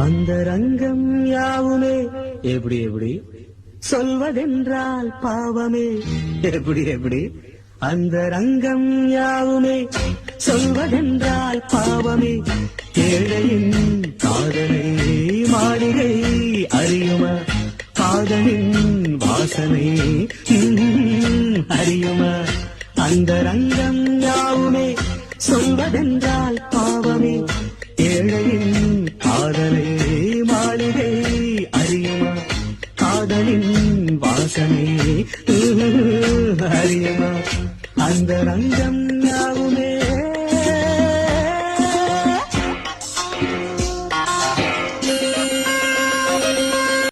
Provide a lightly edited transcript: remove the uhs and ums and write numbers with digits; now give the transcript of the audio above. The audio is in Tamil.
அந்த ரங்கம் யாவுமே எப்படி எப்படி சொல்வதென்றால் பாவமே எப்படி எப்படி அந்த ரங்கம் யாவுமே சொல்வதென்றால் பாவமே ஏழையின் காதலை மாளிகை அறியுமா காதலின் வாசனை அறியுமா அந்த ரங்கம் யாவுமே சொல்வதென்றால் பாவமே ஏழையின் காதலை மாளிகை அறியுமா காதலின் வாசனை அறியுமா அந்த ரங்கம்